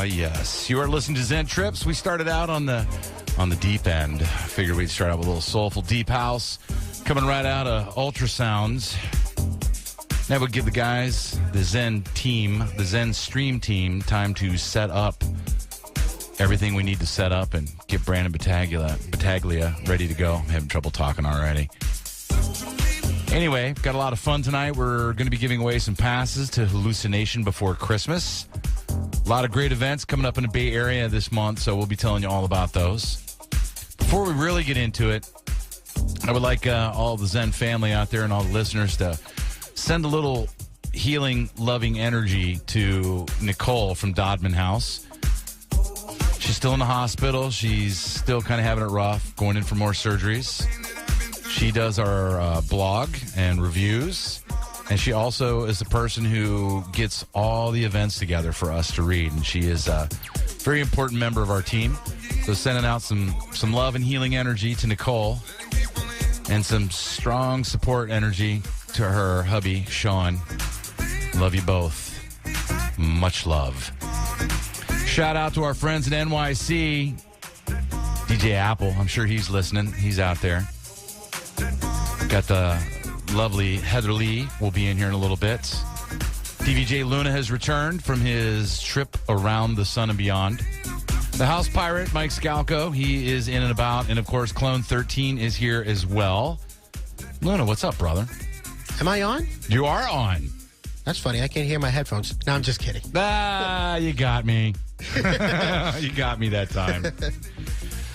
Yes. You are listening to ZentripZ. We started out on the deep end. Figured we'd start out with a little soulful deep house coming right out of ultrasounds. That would give the guys, the Zen team, the Zen stream team, time to set up everything we need to set up and get Brandon Battaglia ready to go. I'm having trouble talking already. Anyway, got a lot of fun tonight. We're going to be giving away some passes to Hallucination Before Christmas. A lot of great events coming up in the Bay Area this month, so we'll be telling you all about those. Before we really get into it, I would like all the Zen family out there and all the listeners to send a little healing, loving energy to Nicole from Dodman House. She's still in the hospital. She's still kind of having it rough, going in for more surgeries. She does our blog and reviews, and she also is the person who gets all the events together for us to read, and she is a very important member of our team. So sending out some love and healing energy to Nicole and some strong support energy to her hubby, Sean. Love you both. Much love. Shout out to our friends in NYC. DJ Apple, I'm sure he's listening. He's out there. Got the lovely Heather Lee will be in here in a little bit. DVJ Luna has returned from his trip around the sun and beyond. The house pirate, Mike Scalco, he is in and about. And, of course, Clone 13 is here as well. Luna, what's up, brother? Am I on? You are on. That's funny. I can't hear my headphones. No, I'm just kidding. You got me. You got me that time.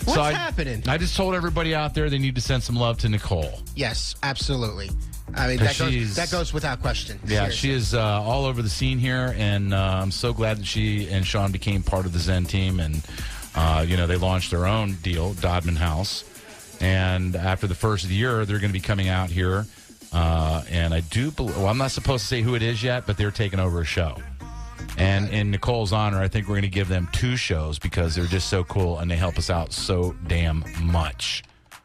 What's happening? I just told everybody out there they need to send some love to Nicole. Yes, absolutely. I mean, that goes without question. Yeah, Seriously. she is all over the scene here, and I'm so glad that she and Sean became part of the Zen team, and, they launched their own deal, Dodman House. And after the first of the year, they're going to be coming out here, and I do believe, I'm not supposed to say who it is yet, but they're taking over a show. And in Nicole's honor, I think we're going to give them 2 shows because they're just so cool and they help us out so damn much.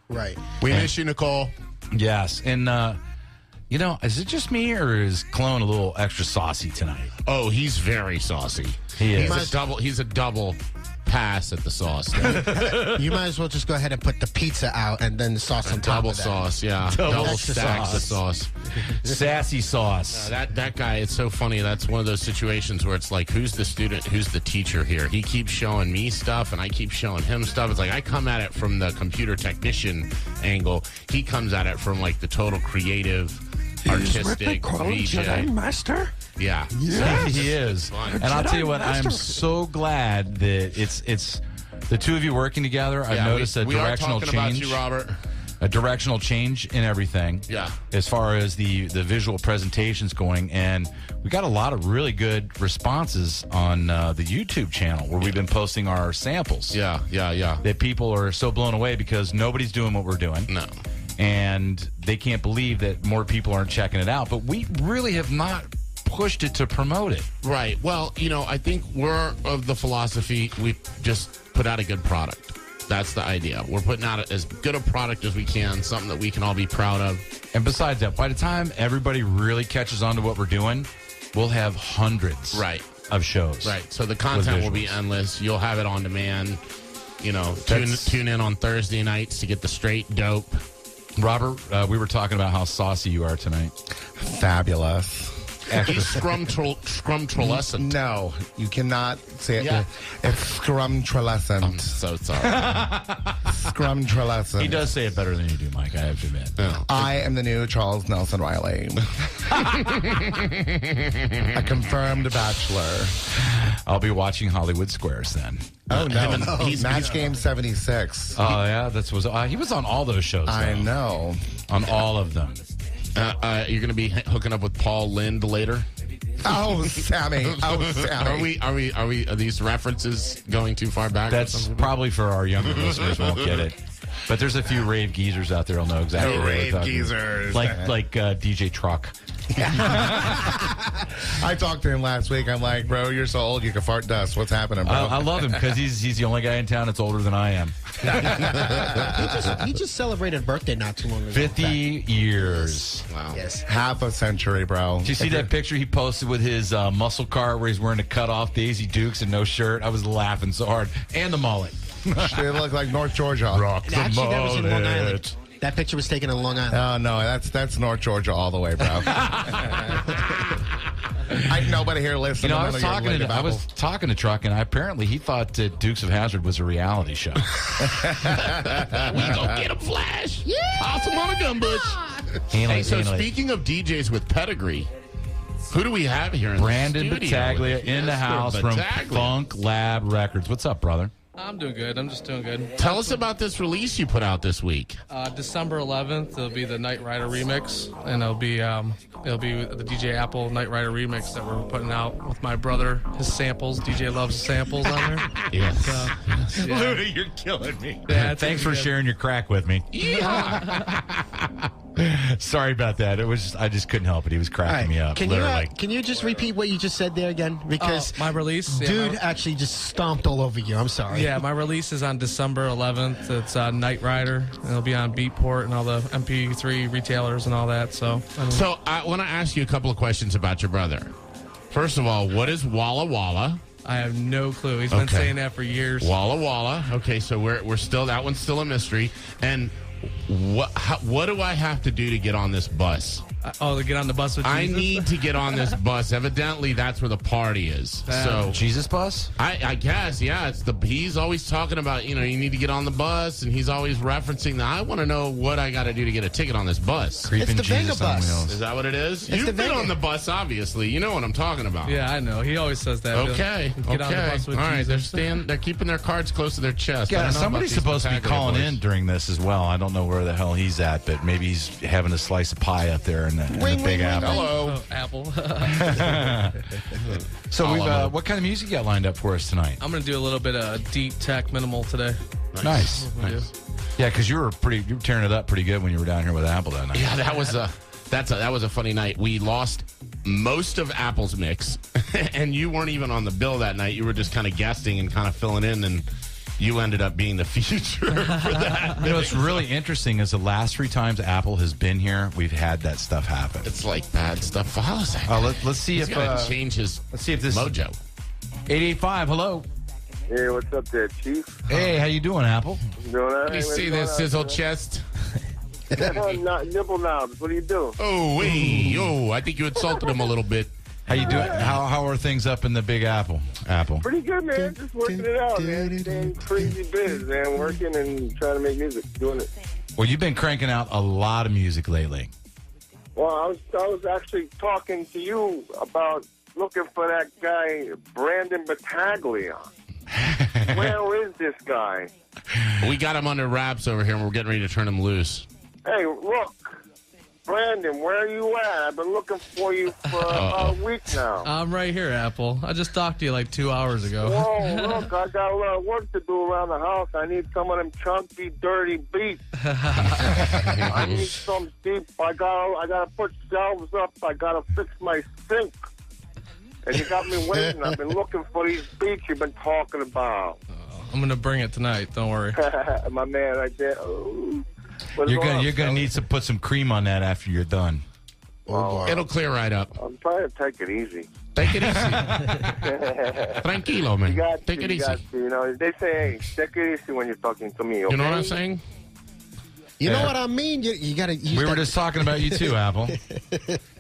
Right. We miss you, Nicole. Yes. And, is it just me or is Clone a little extra saucy tonight? Oh, he's very saucy. He is. He's a double pass at the sauce. You might as well just go ahead and put the pizza out and then the sauce on top Double of that. sauce, yeah. Double stacks of sauce. Sassy sauce. That guy, it's so funny. That's one of those situations where it's like, who's the student, who's the teacher here? He keeps showing me stuff, and I keep showing him stuff. It's like I come at it from the computer angle. He comes at it from like the total creative, artistic VJ. Master? Yeah. Yes. He is. And I'll tell you what, I'm so glad that it's the two of you working together. I've noticed a directional change. About you, Robert. A directional change in everything. Yeah. As far as the visual presentations going. And we got a lot of really good responses on the YouTube channel where we've been posting our samples. Yeah. That people are so blown away because nobody's doing what we're doing. No. And they can't believe that more people aren't checking it out. But we really have not pushed it to promote it. Right. Well, I think we're of the philosophy we just put out a good product. That's the idea. We're putting out as good a product as we can, something that we can all be proud of. And besides that, by the time everybody really catches on to what we're doing, we'll have hundreds of shows. Right. So the content will be endless. You'll have it on demand. Tune in on Thursday nights to get the straight dope. Robert, we were talking about how saucy you are tonight. Fabulous. He's scrumtrolescent. No, you cannot say it. Yeah. It's scrumtrolescent. I'm so sorry. Scrumtrolescent. He does say it better than you do, Mike, I have to admit. Yeah. I am the new Charles Nelson Riley. A confirmed bachelor. I'll be watching Hollywood Squares then. Oh, no. He's Match Game 76. Oh, yeah? He was on all those shows, though. I know. On all of them. You're going to be hooking up with Paul Lind later? Oh, Sammy. Oh, Sammy. Are these references going too far back? That's probably for our younger listeners won't get it. But there's a few rave geezers out there who'll know exactly what we're Rave talking geezers. about. Like DJ TRUK. I talked to him last week. I'm like, bro, you're so old you can fart dust. What's happening, bro? I love him because he's the only guy in town that's older than I am. He just celebrated a birthday not too long ago. 50 years. Wow. Yes. Half a century, bro. Did you see that picture he posted with his muscle car where he's wearing a cut-off Daisy Dukes and no shirt? I was laughing so hard. And the mullet. They look like North Georgia. Rock the Actually, that was in Long mullet. Island. That picture was taken in Long Island. Oh, no, that's North Georgia all the way, bro. Nobody here listening. I was talking to TRUK, and apparently he thought Dukes of Hazzard was a reality show. We gonna get him, Flash. Yeah. Awesome on a gun bush. Hey, so speaking of DJs with pedigree, who do we have here in Brandon the studio? Battaglia in the house from Funk Lab Records. What's up, brother? I'm doing good. I'm just doing good. Tell us about this release you put out this week. December 11th, it'll be the Night Rider remix, and it'll be the DJ Apple Night Rider remix that we're putting out with my brother. His samples. DJ loves samples on there. Yes. Yeah. Luda, you're killing me. Yeah, Thanks for sharing your crack with me. Sorry about that. I just couldn't help it. He was cracking me up. Can you just repeat what you just said there again? Because my release, dude actually just stomped all over you. I'm sorry. Yeah, my release is on December 11th. It's Night Rider. It'll be on Beatport and all the MP3 retailers and all that. So I want to ask you a couple of questions about your brother. First of all, what is Walla Walla? I have no clue. He's been saying that for years. Walla Walla. Okay, so we're still, that one's still a mystery. And what do I have to do to get on this bus? To get on the bus with Jesus? I need to get on this bus. Evidently, that's where the party is. So Jesus bus? I guess, yeah. He's always talking about, you need to get on the bus, and he's always referencing that. I want to know what I got to do to get a ticket on this bus. Creeping the Jesus Vega on bus. wheels. Is that what it is? It's You've the been Vega. on the bus, obviously. You know what I'm talking about. Yeah, I know. He always says that. Okay. Get on the bus with All right. Jesus. They're keeping their cards close to their chest. I Yeah, don't know somebody's about these supposed to be Battaglia calling boys. in during this as well. I don't know where the hell he's at, but maybe he's having a slice of pie up there in the Big Apple. Hello. Oh, Apple. So what kind of music you got lined up for us tonight? I'm going to do a little bit of deep tech minimal today. Nice. Yeah, because you were tearing it up pretty good when you were down here with Apple that night. Yeah, that was a funny night. We lost most of Apple's mix, and you weren't even on the bill that night. You were just kind of guesting and kind of filling in, and you ended up being the feature for that. What's really interesting is the last 3 times Apple has been here, we've had that stuff happen. It's like bad stuff follows that. Let's see He's if gotta change his let's see if this mojo. 885. Hello. Hey, what's up there, Chief? Hey, how you doing, Apple? Doing all right? Let me see this sizzle chest. Nibble knobs. What do you do? Oh, I think you insulted him a little bit. How you doing? How are things up in the Big Apple? Pretty good, man. Just working it out, man. Staying crazy biz, man. Working and trying to make music. Doing it. Well, you've been cranking out a lot of music lately. Well, I was actually talking to you about looking for that guy, Brandon Battaglia. Where is this guy? We got him under wraps over here, and we're getting ready to turn him loose. Hey, look. Brandon, where are you at? I've been looking for you for about a week now. I'm right here, Apple. I just talked to you like 2 hours ago. Whoa, look, I got a lot of work to do around the house. I need some of them chunky, dirty beats. I need some deep. I gotta put shelves up. I gotta fix my sink. And you got me waiting. I've been looking for these beats you've been talking about. I'm going to bring it tonight. Don't worry. My man right there. Oh. You're gonna need to put some cream on that after you're done. It'll clear right up. I'm trying to take it easy. Take it easy. Tranquilo, man. Take it easy. They say, hey, take it easy when you're talking to me, okay? You know what I'm saying? You know what I mean? You got to use We were just talking about you too, Apple. How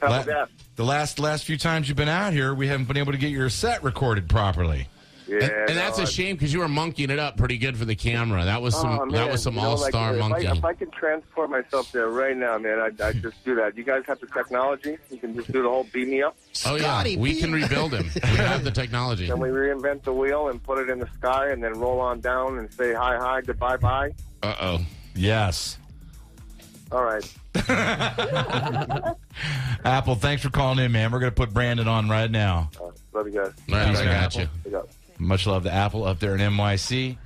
about that? The last few times you've been out here, we haven't been able to get your set recorded properly. Yeah, and that's a shame because you were monkeying it up pretty good for the camera. That was some all-star monkey. If I could transport myself there right now, man, I'd just do that. You guys have the technology? You can just do the whole beam me up? Oh, yeah. Scotty, We can rebuild him. We have the technology. Can we reinvent the wheel and put it in the sky and then roll on down and say hi, goodbye, bye? Uh-oh. Yes. All right. Apple, thanks for calling in, man. We're gonna put Brandon on right now. Love you guys. All right, I got Apple. you. Pick up. Much love to Apple up there in NYC.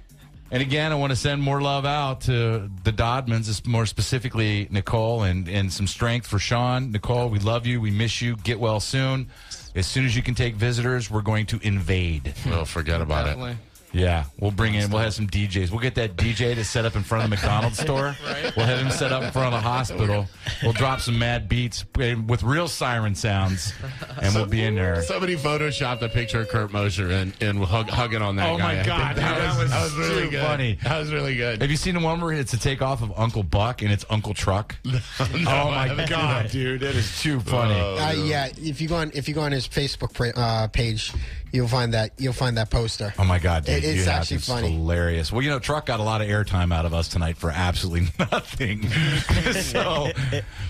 And again, I want to send more love out to the Dodmans, more specifically Nicole, and some strength for Sean. Nicole, we love you. We miss you. Get well soon. As soon as you can take visitors, we're going to invade. Well, forget about Definitely. it. Yeah, we'll bring in, we'll have some DJs. We'll get that DJ to set up in front of the McDonald's store. Right. We'll have him set up in front of the hospital. We'll drop some mad beats with real siren sounds, and we'll be in there. Somebody photoshopped a picture of Kurt Mosher and hugging on that Oh, guy. my God. That was really too good. funny. That was really good. Have you seen the one where it's a takeoff of Uncle Buck and it's Uncle Truck? Oh my God, dude, that is too funny. Yeah, if you go on his Facebook page, you'll find that poster. Oh my God, dude, It's actually funny. Hilarious. Well, Truck got a lot of airtime out of us tonight for absolutely nothing. So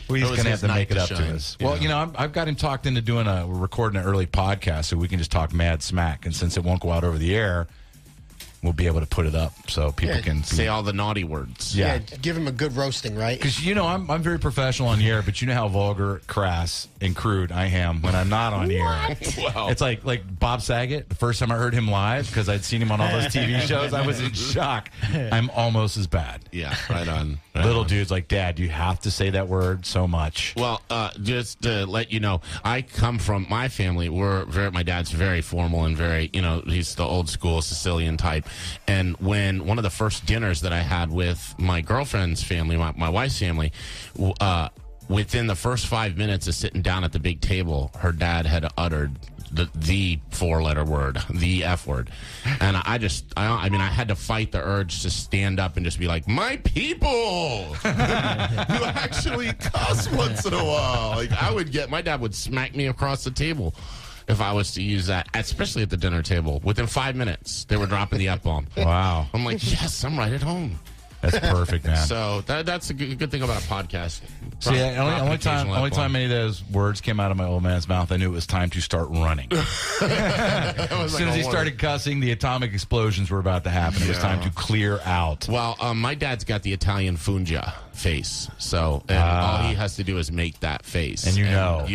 he's going to have to make it up to us. Well, I've got him talked into we're recording an early podcast so we can just talk mad smack, and since it won't go out over the air, we'll be able to put it up so people can say all the naughty words. Yeah. Give him a good roasting, right? Because, I'm very professional on the air, but you know how vulgar, crass, and crude I am when I'm not on the air. Wow. It's like Bob Saget. The first time I heard him live, because I'd seen him on all those TV shows, I was in shock. I'm almost as bad. Yeah, right on. Little dude's like, Dad, you have to say that word so much. Well, just to let you know, I come from my family. My dad's very formal and very, he's the old school Sicilian type. And when one of the first dinners that I had with my girlfriend's family, my wife's family, within the first 5 minutes of sitting down at the big table, her dad had uttered the four-letter word, the F word. And I had to fight the urge to stand up and just be like, my people! You actually cuss once in a while. Like, my dad would smack me across the table if I was to use that, especially at the dinner table. Within 5 minutes, they were dropping the F-bomb. Wow. I'm like, yes, I'm right at home. That's perfect, man. So that's a good thing about a podcast. So only time any of those words came out of my old man's mouth, I knew it was time to start running. As soon as he started cussing, the atomic explosions were about to happen. It was time to clear out. Well, my dad's got the Italian fungia face, so all he has to do is make that face, and you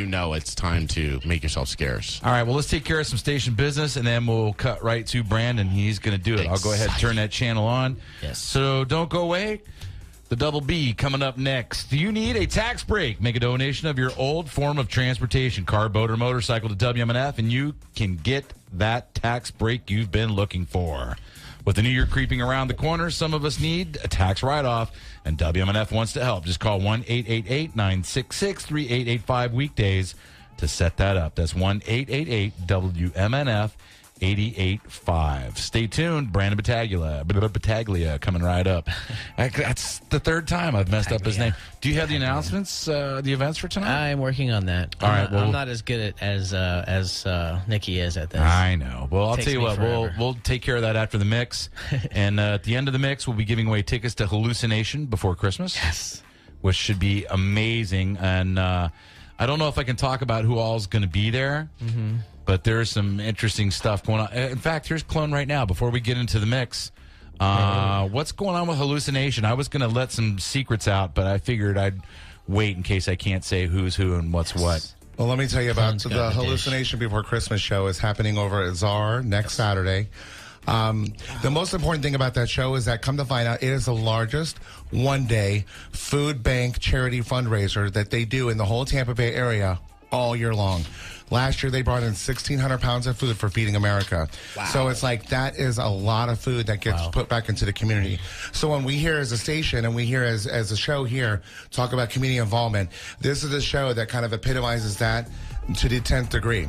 know it's time to make yourself scarce. All right, well, let's take care of some station business, and then we'll cut right to Brandon. He's going to do it. I'll go ahead and turn that channel on. Yes. So don't go away. The Double B coming up next. Do you need a tax break? Make a donation of your old form of transportation, car, boat, or motorcycle to WMNF, and you can get that tax break you've been looking for. With the new year creeping around the corner, some of us need a tax write-off, and WMNF wants to help. Just call 1-888-966-3885 weekdays to set that up. That's 1-888-WMNF 88.5. Stay tuned. Brandon Battaglia coming right up. That's the third time I've messed up his name. Do you have the announcements, the events for tonight? I'm working on that. All right, I'm not as good as Nikki is at this. I know. Well, I'll Takes tell you me what. forever. We'll take care of that after the mix. And at the end of the mix, we'll be giving away tickets to Hallucination before Christmas. Yes. Which should be amazing. And I don't know if I can talk about who all's going to be there. Mm-hmm. But there's some interesting stuff going on. In fact, here's Clone right now. Before we get into the mix, what's going on with Hallucination? I was going to let some secrets out, but I figured I'd wait in case I can't say who's who and what's what. Well, let me tell you about Clone's the got the Hallucination Before Christmas show is happening over at ZAR next Saturday. The most important thing about that show is that, come to find out, it is the largest one-day food bank charity fundraiser that they do in the whole Tampa Bay area all year long. Last year, they brought in 1,600 pounds of food for Feeding America. Wow. So it's like that is a lot of food that gets put back into the community. So when we hear as a station and we hear as a show here talk about community involvement, this is a show that kind of epitomizes that to the 10th degree.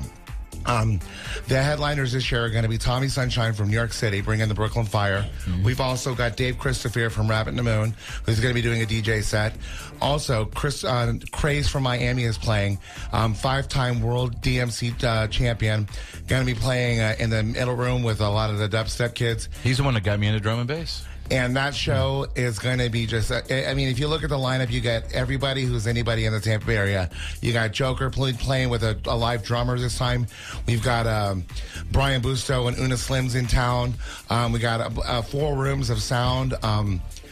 The headliners this year are going to be Tommy Sunshine from New York City, bringing the Brooklyn Fire. Mm-hmm. We've also got Dave Christopher from Rabbit in the Moon, who's going to be doing a DJ set. Also, Craze from Miami is playing. 5-time world DMC champion. Going to be playing in the middle room with a lot of the dubstep kids. He's the one that got me into drum and bass. And that show is going to be just, if you look at the lineup, you got everybody who's anybody in the Tampa Bay area. You got Joker playing with a live drummer this time. We've got Brian Busto and Una Slims in town. We got 4 rooms of sound.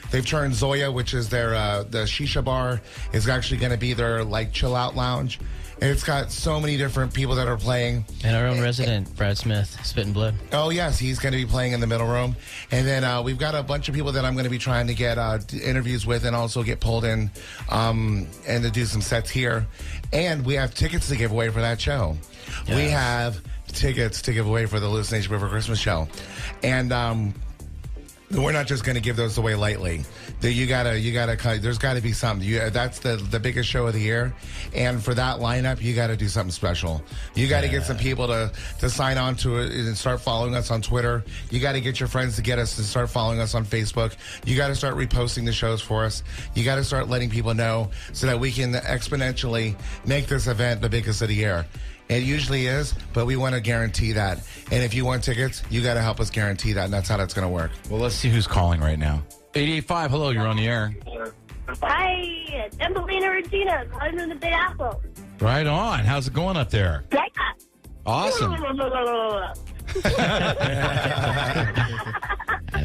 They've turned Zoya, which is their the shisha bar, is actually going to be their chill out lounge. It's got so many different people that are playing. And our own resident, Brad Smith, Spittin' Blood. Oh, yes, he's going to be playing in the middle room. And then we've got a bunch of people that I'm going to be trying to get interviews with and also get pulled in and to do some sets here. And we have tickets to give away for that show. Yes. We have tickets to give away for the Hallucination River Christmas show. And we're not just going to give those away lightly. You gotta. There's got to be something. That's the biggest show of the year, and for that lineup, you got to do something special. You got to get some people to sign on to it and start following us on Twitter. You got to get your friends to get us to start following us on Facebook. You got to start reposting the shows for us. You got to start letting people know so that we can exponentially make this event the biggest of the year. It usually is, but we want to guarantee that. And if you want tickets, you got to help us guarantee that, and that's how that's going to work. Well, let's see who's calling right now. 885, hello, you're on the air. Hi, Embolina Regina, calling from the Big Apple. Right on. How's it going up there? Awesome. I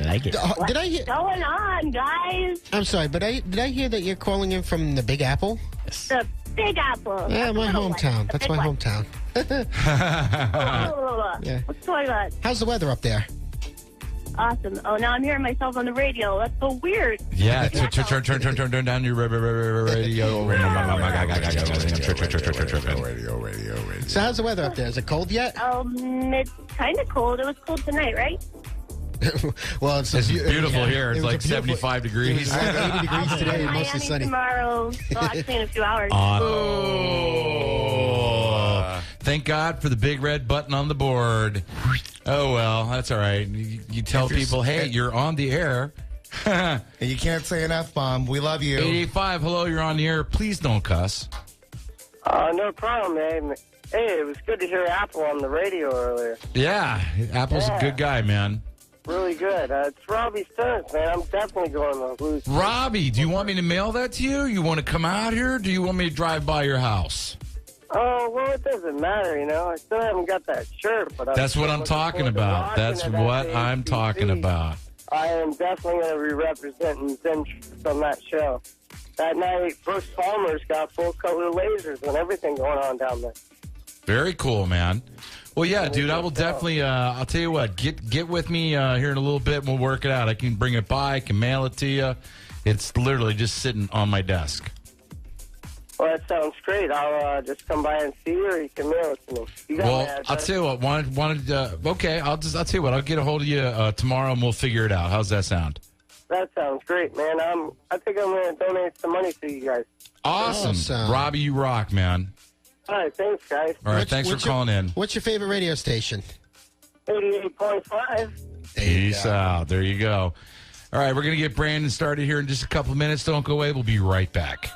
like it. Did I hear? What's going on, guys? I'm sorry, but did I hear that you're calling in from the Big Apple? The Big Apple. Yeah, my hometown. That's my hometown. Yeah. What's going on? How's the weather up there? Awesome. Oh, now I'm hearing myself on the radio. That's so weird. Yeah, turn down your radio. Radio. So how's the weather up there? Is it cold yet? It's kind of cold. It was cold tonight, right? Well, it's beautiful here. It's like 75 degrees. 80 degrees today and mostly Miami sunny. Tomorrow. Well, actually in a few hours. Oh. Thank God for the big red button on the board. Oh, well, that's all right. You tell people, hey, you're on the air. And you can't say an F-bomb. We love you. 885, hello, you're on the air. Please don't cuss. No problem, man. Hey, it was good to hear Apple on the radio earlier. Yeah, Apple's a good guy, man. Really good. It's Robbie Stearns, man. I'm definitely going to lose. Robbie, do you want me to mail that to you? You want to come out here? Or do you want me to drive by your house? Oh, well, it doesn't matter, you know. I still haven't got that shirt. But that's what I'm talking about. That's what I'm talking about. I am definitely going to be representing ZentripZ on that show. That night, Bruce Palmer's got full-color lasers and everything going on down there. Very cool, man. Well, yeah, dude, I will definitely, I'll tell you what, get with me here in a little bit and we'll work it out. I can bring it by, I can mail it to you. It's literally just sitting on my desk. Well, that sounds great. I'll just come by and see you, or you can mail it to me. You got my address? I'll tell you what, okay, I'll tell you what, I'll get a hold of you tomorrow and we'll figure it out. How's that sound? That sounds great, man. I think I'm going to donate some money to you guys. Awesome. Robbie, you rock, man. All right, thanks, guys. All right, thanks for calling in. What's your favorite radio station? 88.5. Peace out. There you go. All right, we're going to get Brandon started here in just a couple of minutes. Don't go away. We'll be right back.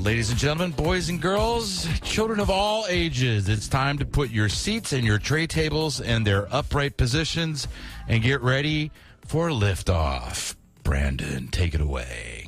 Ladies and gentlemen, boys and girls, children of all ages, it's time to put your seats and your tray tables in their upright positions and get ready for liftoff. Brandon, take it away.